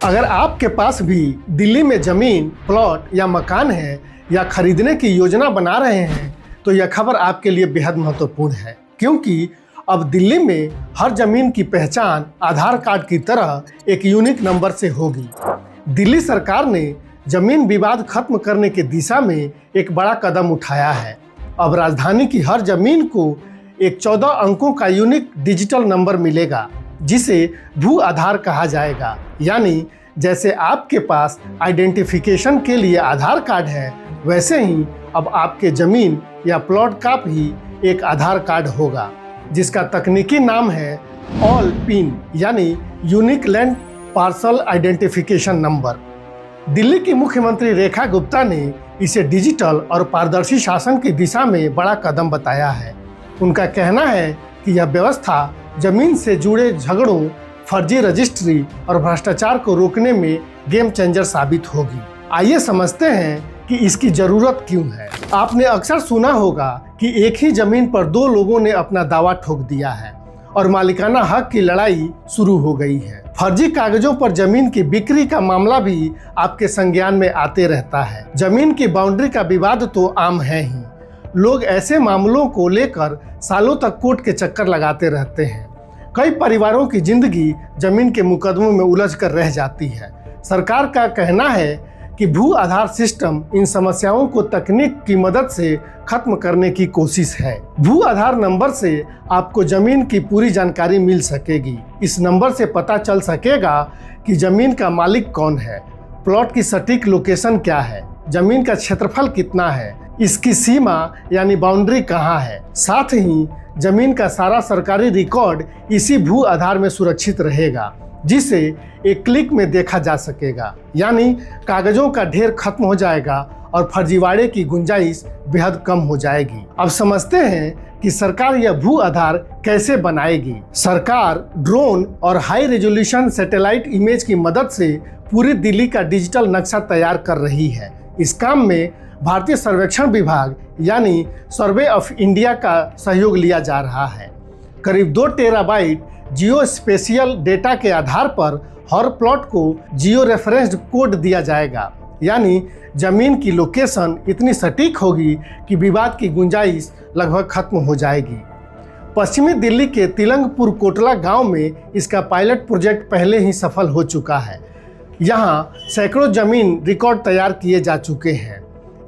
अगर आपके पास भी दिल्ली में जमीन, प्लॉट या मकान है या खरीदने की योजना बना रहे हैं तो यह खबर आपके लिए बेहद महत्वपूर्ण है, क्योंकि अब दिल्ली में हर जमीन की पहचान आधार कार्ड की तरह एक यूनिक नंबर से होगी। दिल्ली सरकार ने जमीन विवाद खत्म करने की दिशा में एक बड़ा कदम उठाया है। अब राजधानी की हर जमीन को एक 14 अंकों का यूनिक डिजिटल नंबर मिलेगा, जिसे भू आधार कहा जाएगा। यानी जैसे आपके पास आइडेंटिफिकेशन के लिए आधार कार्ड है, वैसे ही अब आपके जमीन या प्लॉट का भी एक आधार कार्ड होगा, जिसका तकनीकी नाम है ऑल पिन यानी unique land parcel identification number. Delhi की मुख्यमंत्री रेखा गुप्ता ने इसे डिजिटल और पारदर्शी शासन की दिशा में बड़ा कदम बताया है। उनका कहना है कि यह व्यवस्था जमीन से जुड़े झगड़ों, फर्जी रजिस्ट्री और भ्रष्टाचार को रोकने में गेम चेंजर साबित होगी। आइए समझते हैं कि इसकी जरूरत क्यों है। आपने अक्सर सुना होगा कि एक ही जमीन पर दो लोगों ने अपना दावा ठोक दिया है और मालिकाना हक की लड़ाई शुरू हो गई है। फर्जी कागजों पर जमीन की बिक्री का मामला भी आपके संज्ञान में आते रहता है। जमीन की बाउंड्री का विवाद तो आम है ही। लोग ऐसे मामलों को लेकर सालों तक कोर्ट के चक्कर लगाते रहते हैं। कई परिवारों की जिंदगी जमीन के मुकदमों में उलझ कर रह जाती है। सरकार का कहना है कि भू आधार सिस्टम इन समस्याओं को तकनीक की मदद से खत्म करने की कोशिश है। भू आधार नंबर से आपको जमीन की पूरी जानकारी मिल सकेगी। इस नंबर से पता चल सकेगा कि जमीन का मालिक कौन है, प्लॉट की सटीक लोकेशन क्या है, जमीन का क्षेत्रफल कितना है, इसकी सीमा यानी बाउंड्री कहाँ है। साथ ही जमीन का सारा सरकारी रिकॉर्ड इसी भू आधार में सुरक्षित रहेगा, जिसे एक क्लिक में देखा जा सकेगा। यानी कागजों का ढेर खत्म हो जाएगा और फर्जीवाड़े की गुंजाइश बेहद कम हो जाएगी। अब समझते हैं कि सरकार यह भू आधार कैसे बनाएगी। सरकार ड्रोन और हाई रेजोल्यूशन सैटेलाइट इमेज की मदद से पूरी दिल्ली का डिजिटल नक्शा तैयार कर रही है। इस काम में भारतीय सर्वेक्षण विभाग यानी सर्वे ऑफ इंडिया का सहयोग लिया जा रहा है। करीब 2 टेराबाइट जियो स्पेशियल डेटा के आधार पर हर प्लॉट को जियो रेफरेंस्ड कोड दिया जाएगा। यानी जमीन की लोकेशन इतनी सटीक होगी कि विवाद की गुंजाइश लगभग खत्म हो जाएगी। पश्चिमी दिल्ली के तिलंगपुर कोटला गांव में इसका पायलट प्रोजेक्ट पहले ही सफल हो चुका है। यहां सैकड़ों जमीन रिकॉर्ड तैयार किए जा चुके हैं।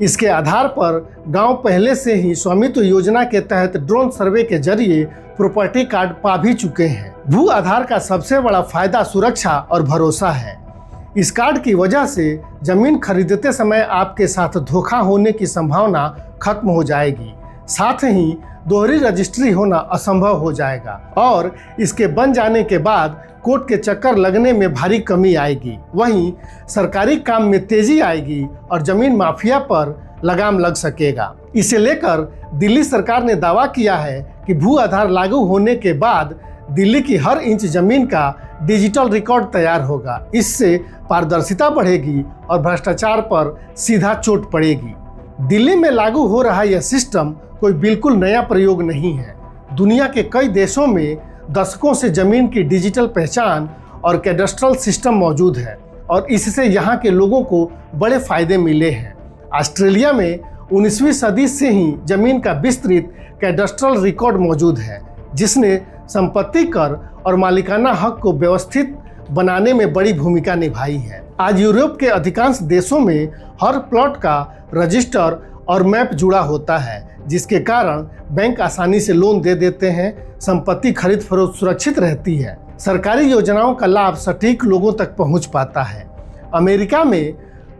इसके आधार पर गांव पहले से ही स्वामित्व योजना के तहत ड्रोन सर्वे के जरिए प्रॉपर्टी कार्ड पा भी चुके हैं। भू आधार का सबसे बड़ा फायदा सुरक्षा और भरोसा है। इस कार्ड की वजह से जमीन खरीदते समय आपके साथ धोखा होने की संभावना खत्म हो जाएगी। साथ ही दोहरी रजिस्ट्री होना असंभव हो जाएगा और इसके बन जाने के बाद कोर्ट के चक्कर लगने में भारी कमी आएगी। वहीं सरकारी काम में तेजी आएगी और जमीन माफिया पर लगाम लग सकेगा। इसे लेकर दिल्ली सरकार ने दावा किया है कि भू आधार लागू होने के बाद दिल्ली की हर इंच जमीन का डिजिटल रिकॉर्ड तैयार होगा। इससे पारदर्शिता बढ़ेगी और भ्रष्टाचार पर सीधा चोट पड़ेगी। दिल्ली में लागू हो रहा यह सिस्टम कोई बिल्कुल नया प्रयोग नहीं है। दुनिया के कई देशों में दशकों से जमीन की डिजिटल पहचान और कैडस्ट्रल सिस्टम मौजूद है और इससे यहाँ के लोगों को बड़े फायदे मिले हैं। ऑस्ट्रेलिया में 19वीं सदी से ही जमीन का विस्तृत कैडस्ट्रल रिकॉर्ड मौजूद है, जिसने संपत्ति कर और मालिकाना हक को व्यवस्थित बनाने में बड़ी भूमिका निभाई है। आज यूरोप के अधिकांश देशों में हर प्लॉट का रजिस्टर और मैप जुड़ा होता है, जिसके कारण बैंक आसानी से लोन दे देते हैं। संपत्ति खरीद फरोख्त सुरक्षित रहती है। सरकारी योजनाओं का लाभ सटीक लोगों तक पहुंच पाता है। अमेरिका में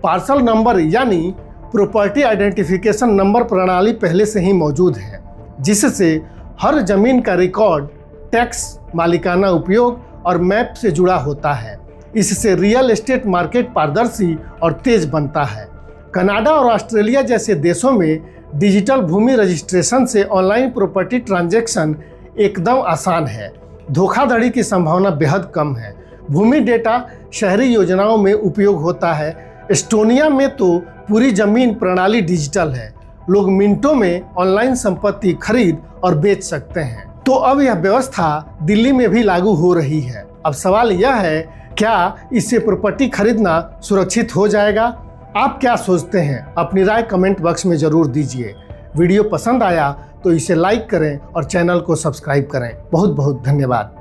पार्सल नंबर यानी प्रॉपर्टी आइडेंटिफिकेशन नंबर प्रणाली पहले से ही मौजूद है, जिससे हर जमीन का रिकॉर्ड, टैक्स, मालिकाना उपयोग और मैप से जुड़ा होता है। इससे रियल एस्टेट मार्केट पारदर्शी और तेज बनता है। कनाडा और ऑस्ट्रेलिया जैसे देशों में डिजिटल भूमि रजिस्ट्रेशन से ऑनलाइन प्रॉपर्टी ट्रांजैक्शन एकदम आसान है। धोखाधड़ी की संभावना बेहद कम है। भूमि डेटा शहरी योजनाओं में उपयोग होता है। एस्टोनिया में तो पूरी जमीन प्रणाली डिजिटल है। लोग मिनटों में ऑनलाइन संपत्ति खरीद और बेच सकते हैं। तो अब यह व्यवस्था दिल्ली में भी लागू हो रही है। अब सवाल यह है क्या इससे प्रॉपर्टी खरीदना सुरक्षित हो जाएगा? आप क्या सोचते हैं? अपनी राय कमेंट बॉक्स में ज़रूर दीजिए। वीडियो पसंद आया तो इसे लाइक करें और चैनल को सब्सक्राइब करें। बहुत बहुत धन्यवाद।